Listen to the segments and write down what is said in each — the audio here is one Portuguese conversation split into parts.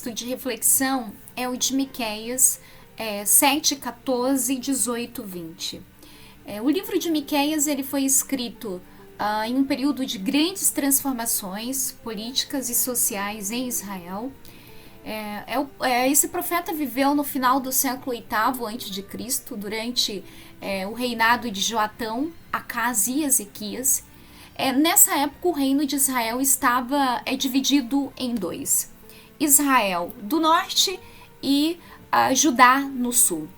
texto de reflexão é o de Miqueias 7, 14, 18, 20. O livro de Miqueias ele foi escrito em um período de grandes transformações políticas e sociais em Israel. Esse profeta viveu no final do século VIII a.C., durante o reinado de Joatão, Acás e Ezequias. Nessa época, o reino de Israel estava dividido em dois: Israel do norte e Judá no sul.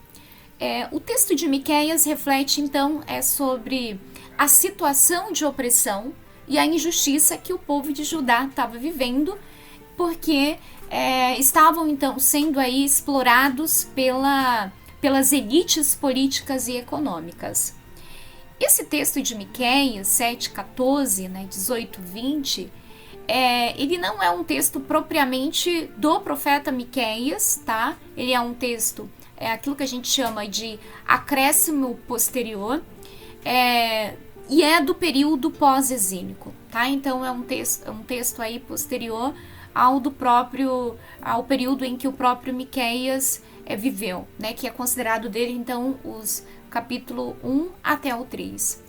O texto de Miqueias reflete, então, sobre a situação de opressão e a injustiça que o povo de Judá estava vivendo, porque estavam, então, sendo aí explorados pelas elites políticas e econômicas. Esse texto de Miqueias 7, 14, 18, 20, ele não é um texto propriamente do profeta Miqueias, tá? Ele é um texto, aquilo que a gente chama de acréscimo posterior, e é do período pós-exílico, tá? Então é um texto aí posterior ao período em que o próprio Miqueias viveu, né? Que é considerado dele, então, os capítulo 1 até o 3.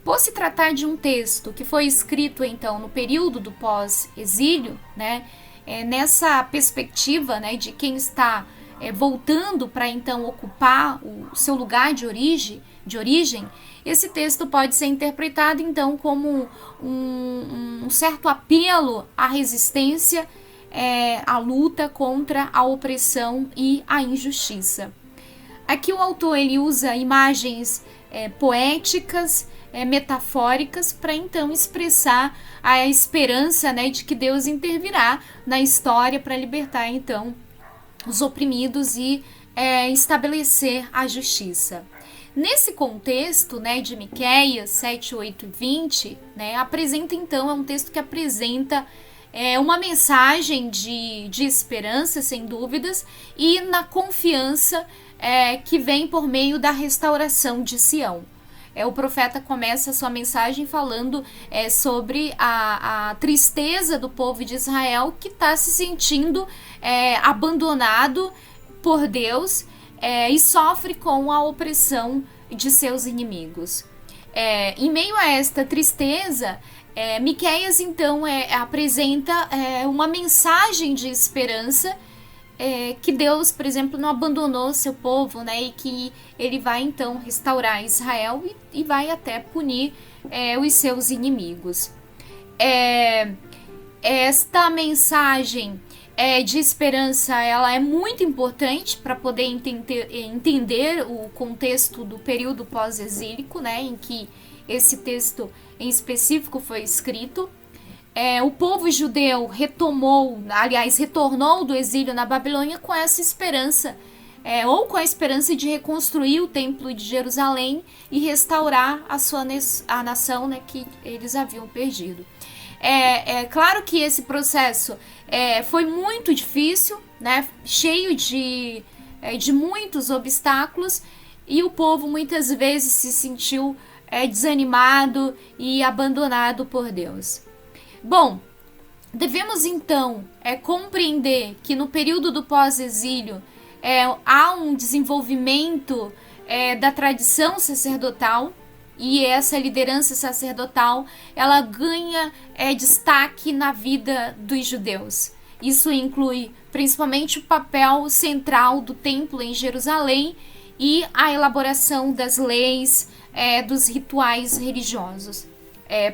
Por se tratar de um texto que foi escrito, então, no período do pós-exílio, né, nessa perspectiva, né, de quem está voltando para, então, ocupar o seu lugar de origem, esse texto pode ser interpretado, então, como um certo apelo à resistência, à luta contra a opressão e a injustiça. Aqui o autor ele usa imagens poéticas, metafóricas, para então expressar a esperança, né, de que Deus intervirá na história para libertar então os oprimidos e estabelecer a justiça. Nesse contexto, né, de Miqueias 7, 8 e 20, né, apresenta então, é um texto que apresenta uma mensagem de esperança, sem dúvidas, e na confiança que vem por meio da restauração de Sião. O profeta começa a sua mensagem falando sobre a tristeza do povo de Israel, que está se sentindo abandonado por Deus e sofre com a opressão de seus inimigos. Em meio a esta tristeza, Miqueias então apresenta uma mensagem de esperança, que Deus, por exemplo, não abandonou seu povo, né, e que ele vai então restaurar Israel e vai até punir os seus inimigos. Esta mensagem de esperança ela é muito importante para poder entender o contexto do período pós-exílico, né, em que esse texto em específico foi escrito. O povo judeu retornou do exílio na Babilônia com essa esperança, ou com a esperança de reconstruir o templo de Jerusalém e restaurar a nação, né, que eles haviam perdido. Claro que esse processo foi muito difícil, né, cheio de muitos obstáculos, e o povo muitas vezes se sentiu desanimado e abandonado por Deus. Bom, devemos então compreender que no período do pós-exílio há um desenvolvimento da tradição sacerdotal, e essa liderança sacerdotal ela ganha destaque na vida dos judeus. Isso inclui principalmente o papel central do templo em Jerusalém e a elaboração das leis, dos rituais religiosos.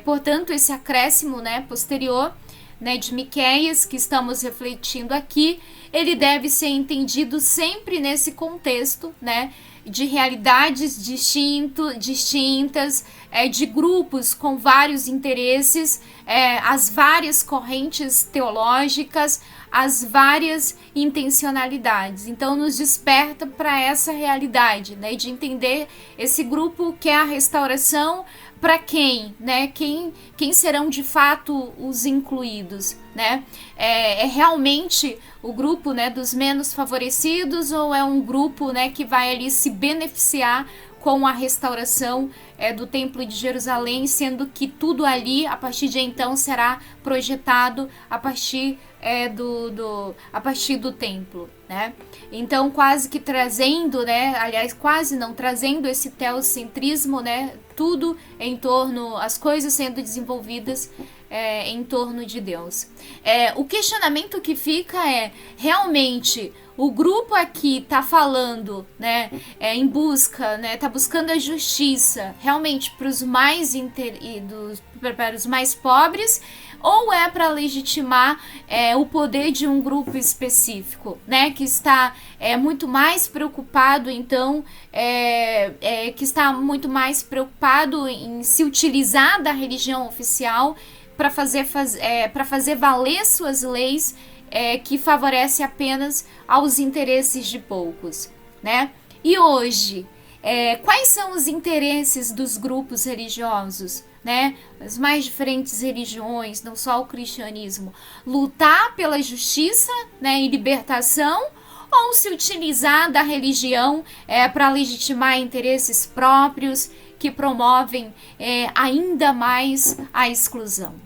Portanto, esse acréscimo, né, posterior, né, de Miqueias, que estamos refletindo aqui, ele deve ser entendido sempre nesse contexto, né, de realidades distintas, de grupos com vários interesses, as várias correntes teológicas, as várias intencionalidades. Então, nos desperta para essa realidade, né, de entender esse grupo que é a restauração. Para quem, né? Quem serão de fato os incluídos, né? Realmente o grupo, né, dos menos favorecidos, ou é um grupo, né, que vai ali se beneficiar com a restauração do Templo de Jerusalém, sendo que tudo ali, a partir de então, será projetado a partir a partir do templo, né? Então quase que trazendo, né? Aliás, quase não trazendo esse teocentrismo, né? Tudo em torno, as coisas sendo desenvolvidas em torno de Deus. O questionamento que fica é, realmente, o grupo aqui está falando, né, em busca, né, tá buscando a justiça, realmente para os para os mais pobres, ou é para legitimar o poder de um grupo específico, né, que está muito mais preocupado, então, que está muito mais preocupado em se utilizar da religião oficial para fazer valer suas leis, que favorece apenas aos interesses de poucos, né? E hoje, quais são os interesses dos grupos religiosos, né? As mais diferentes religiões, não só o cristianismo, lutar pela justiça, né, e libertação, ou se utilizar da religião para legitimar interesses próprios que promovem ainda mais a exclusão?